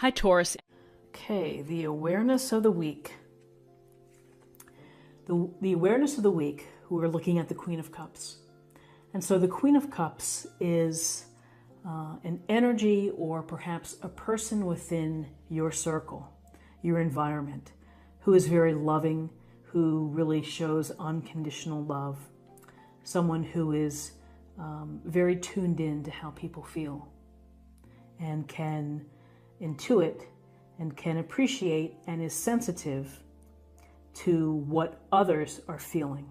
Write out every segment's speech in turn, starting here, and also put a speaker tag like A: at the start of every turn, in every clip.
A: Hi, Taurus.
B: Okay, the awareness of the week. The awareness of the week, we're looking at the Queen of Cups. And so the Queen of Cups is an energy or perhaps a person within your circle, your environment, who is very loving, who really shows unconditional love, someone who is very tuned in to how people feel and can intuit and can appreciate and is sensitive to what others are feeling.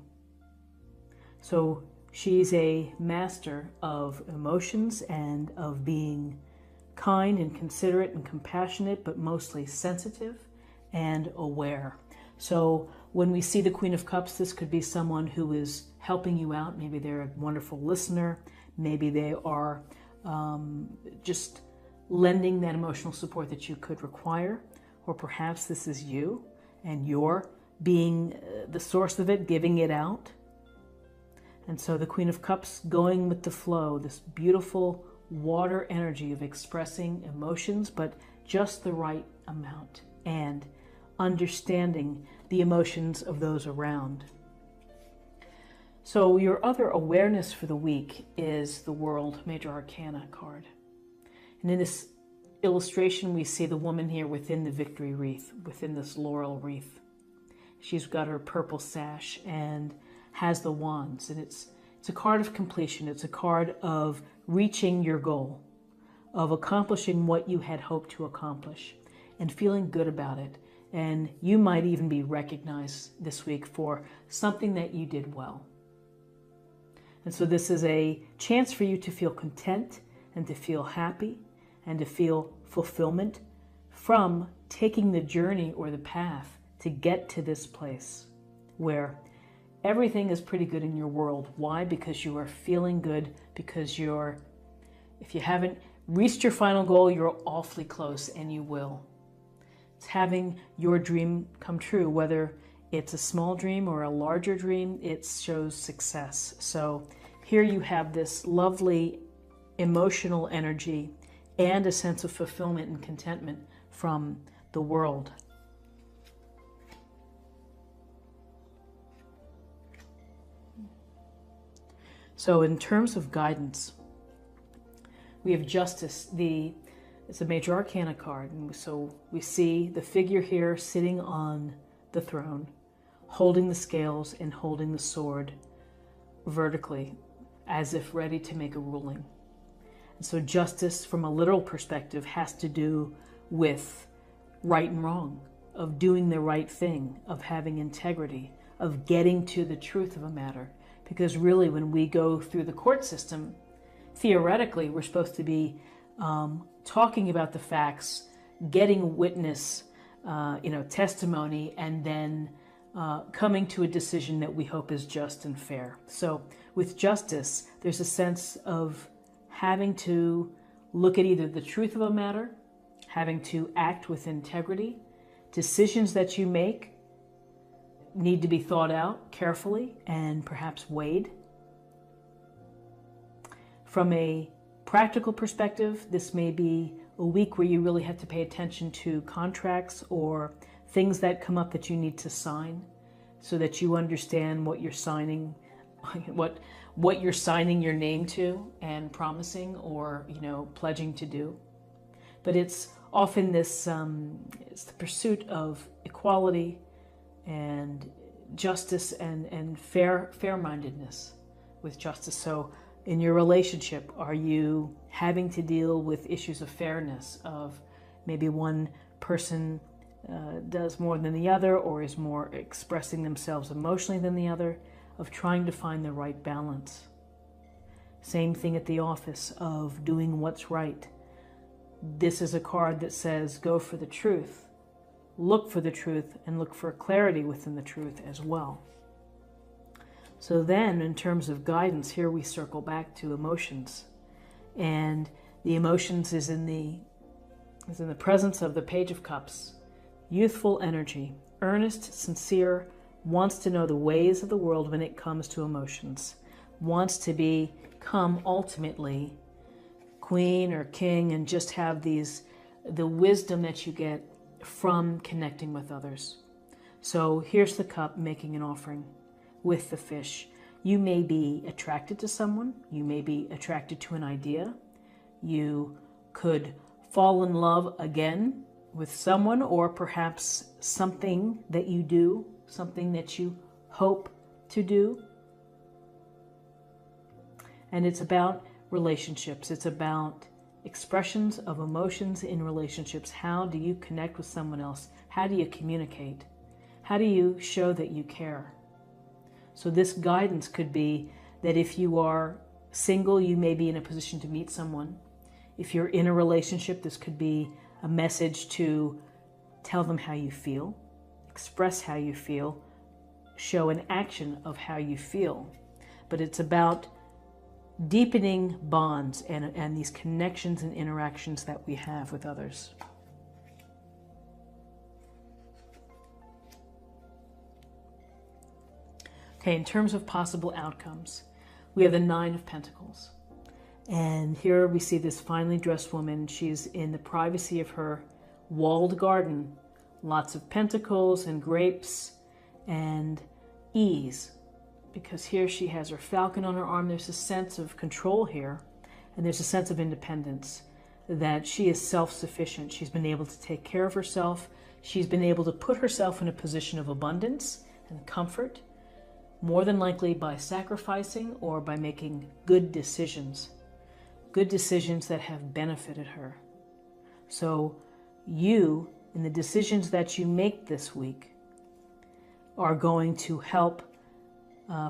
B: So she's a master of emotions and of being kind and considerate and compassionate, but mostly sensitive and aware. So when we see the Queen of Cups, this could be someone who is helping you out. Maybe they're a wonderful listener. Maybe they are just lending that emotional support that you could require. Or perhaps this is you and you're being the source of it, giving it out. And so the Queen of Cups, going with the flow, this beautiful water energy of expressing emotions, but just the right amount, and understanding the emotions of those around. So your other awareness for the week is the World Major Arcana card. And in this illustration, we see the woman here within the victory wreath, within this laurel wreath. She's got her purple sash and has the wands, and it's a card of completion. It's a card of reaching your goal, of accomplishing what you had hoped to accomplish and feeling good about it. And you might even be recognized this week for something that you did well. And so this is a chance for you to feel content and to feel happy and to feel fulfillment from taking the journey or the path to get to this place where everything is pretty good in your world. Why? Because you are feeling good, because if you haven't reached your final goal, you're awfully close, and you will. It's having your dream come true, whether it's a small dream or a larger dream, it shows success. So here you have this lovely emotional energy and a sense of fulfillment and contentment from the world. So in terms of guidance, we have Justice. It's a Major Arcana card. And so we see the figure here sitting on the throne, holding the scales and holding the sword vertically, as if ready to make a ruling. And so justice, from a literal perspective, has to do with right and wrong, of doing the right thing, of having integrity, of getting to the truth of a matter. Because really, when we go through the court system, theoretically, we're supposed to be talking about the facts, getting witness, testimony, and then coming to a decision that we hope is just and fair. So with justice, there's a sense of having to look at either the truth of a matter, having to act with integrity. Decisions that you make need to be thought out carefully and perhaps weighed. From a practical perspective, this may be a week where you really have to pay attention to contracts or things that come up that you need to sign, so that you understand what you're signing, what you're signing your name to and promising or pledging to do. But it's often this it's the pursuit of equality and justice and fair-mindedness with justice. So in your relationship, are you having to deal with issues of fairness, of maybe one person does more than the other or is more expressing themselves emotionally than the other, of trying to find the right balance? Same thing at the office, of doing what's right. This is a card that says go for the truth. Look for the truth and look for clarity within the truth as well. So then, in terms of guidance, here we circle back to emotions. And the emotions is in the presence of the Page of Cups. Youthful energy, earnest, sincere, wants to know the ways of the world when it comes to emotions, wants to become ultimately queen or king and just have these the wisdom that you get from connecting with others. So here's the cup making an offering with the fish. You may be attracted to someone. You may be attracted to an idea. You could fall in love again with someone, or perhaps something that you do, something that you hope to do. And it's about relationships. It's about expressions of emotions in relationships. How do you connect with someone else? How do you communicate? How do you show that you care? So this guidance could be that if you are single, you may be in a position to meet someone. If you're in a relationship, this could be a message to tell them how you feel, express how you feel, show an action of how you feel. But it's about deepening bonds and these connections and interactions that we have with others. Okay, in terms of possible outcomes, we have the Nine of Pentacles. And here we see this finely dressed woman. She's in the privacy of her walled garden. Lots of pentacles and grapes and ease. Because here she has her falcon on her arm. There's a sense of control here. And there's a sense of independence. That she is self-sufficient. She's been able to take care of herself. She's been able to put herself in a position of abundance and comfort. More than likely by sacrificing or by making good decisions. Good decisions that have benefited her. So you, in the decisions that you make this week, are going to help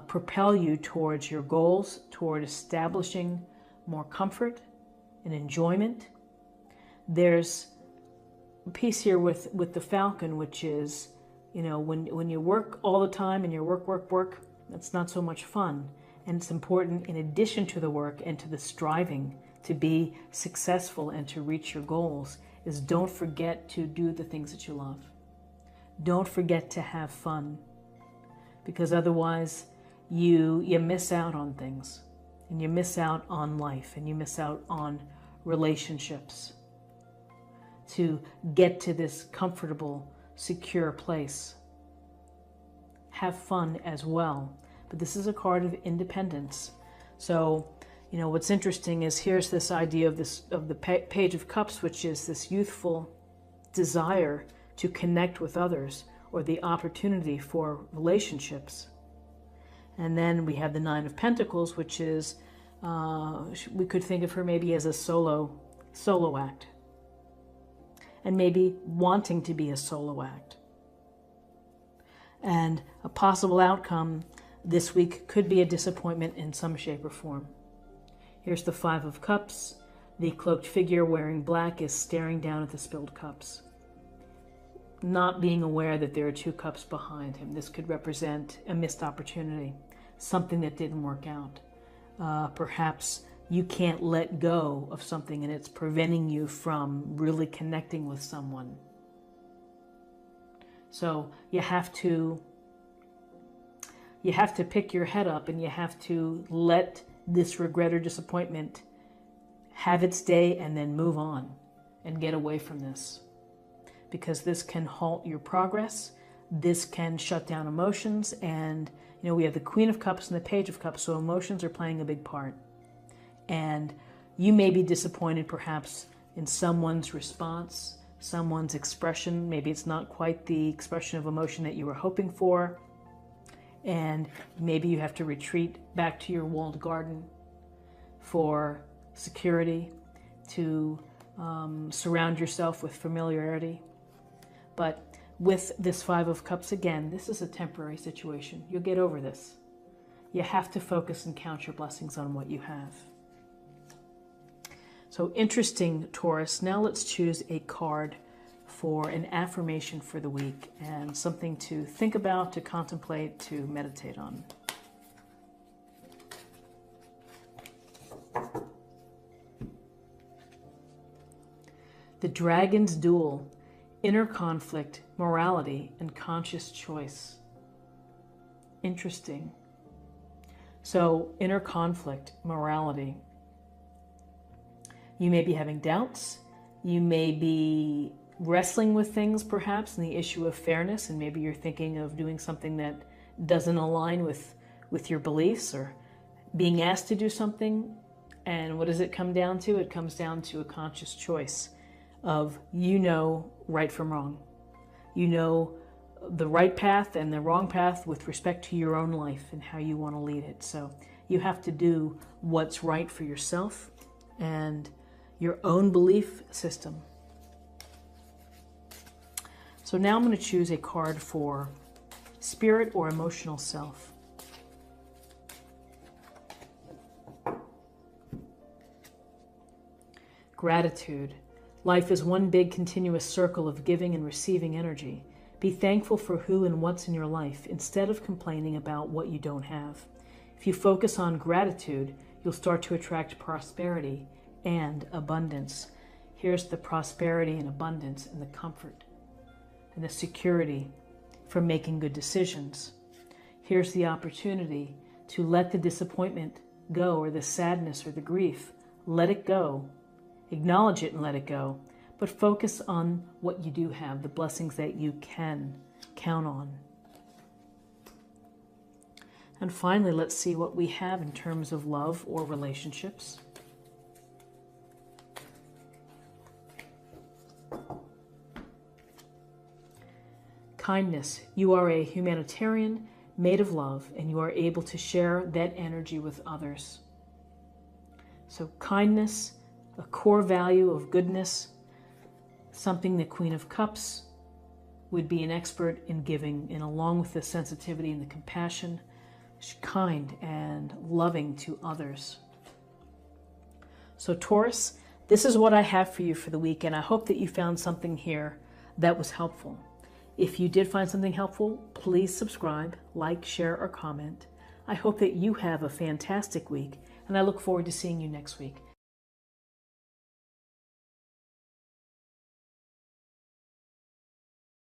B: propel you towards your goals, toward establishing more comfort and enjoyment. There's a piece here with the falcon, which is, you know, when you work all the time and you work, that's not so much fun. And it's important, in addition to the work and to the striving to be successful and to reach your goals, is don't forget to do the things that you love. Don't forget to have fun. Because otherwise you miss out on things. And you miss out on life. And you miss out on relationships. To get to this comfortable, secure place. Have fun as well. But this is a card of independence. So, you know, what's interesting is here's this idea of the Page of Cups, which is this youthful desire to connect with others, or the opportunity for relationships. And then we have the Nine of Pentacles, which is, we could think of her maybe as a solo act. And maybe wanting to be a solo act. And a possible outcome this week could be a disappointment in some shape or form. Here's the Five of Cups. The cloaked figure wearing black is staring down at the spilled cups, not being aware that there are two cups behind him. This could represent a missed opportunity, something that didn't work out. Perhaps you can't let go of something and it's preventing you from really connecting with someone. So you have to pick your head up, and you have to let this regret or disappointment have its day and then move on and get away from this. Because this can halt your progress. This can shut down emotions. And, you know, we have the Queen of Cups and the Page of Cups, so emotions are playing a big part. And you may be disappointed perhaps in someone's response, someone's expression. Maybe it's not quite the expression of emotion that you were hoping for. And maybe you have to retreat back to your walled garden for security, to surround yourself with familiarity. But with this Five of Cups, again, this is a temporary situation. You'll get over this. You have to focus and count your blessings on what you have. So interesting, Taurus. Now let's choose a card for an affirmation for the week and something to think about, to contemplate, to meditate on. The Dragon's Duel, Inner Conflict, Morality, and Conscious Choice. Interesting. So, inner conflict, morality. You may be having doubts. You may be wrestling with things perhaps in the issue of fairness, and maybe you're thinking of doing something that doesn't align with your beliefs, or being asked to do something. And what does it come down to? It comes down to a conscious choice of, right from wrong. You know the right path and the wrong path with respect to your own life and how you want to lead it. So you have to do what's right for yourself and your own belief system. So now I'm going to choose a card for spirit or emotional self. Gratitude. Life is one big continuous circle of giving and receiving energy. Be thankful for who and what's in your life instead of complaining about what you don't have. If you focus on gratitude, you'll start to attract prosperity and abundance. Here's the prosperity and abundance and the comfort and the security for making good decisions. Here's the opportunity to let the disappointment go, or the sadness or the grief. Let it go. Acknowledge it and let it go. But focus on what you do have, the blessings that you can count on. And finally, let's see what we have in terms of love or relationships. Kindness. You are a humanitarian made of love, and you are able to share that energy with others. So kindness, a core value of goodness, something the Queen of Cups would be an expert in giving, and along with the sensitivity and the compassion, she's kind and loving to others. So Taurus, this is what I have for you for the week, and I hope that you found something here that was helpful. If you did find something helpful, please subscribe, like, share, or comment. I hope that you have a fantastic week, and I look forward to seeing you next week.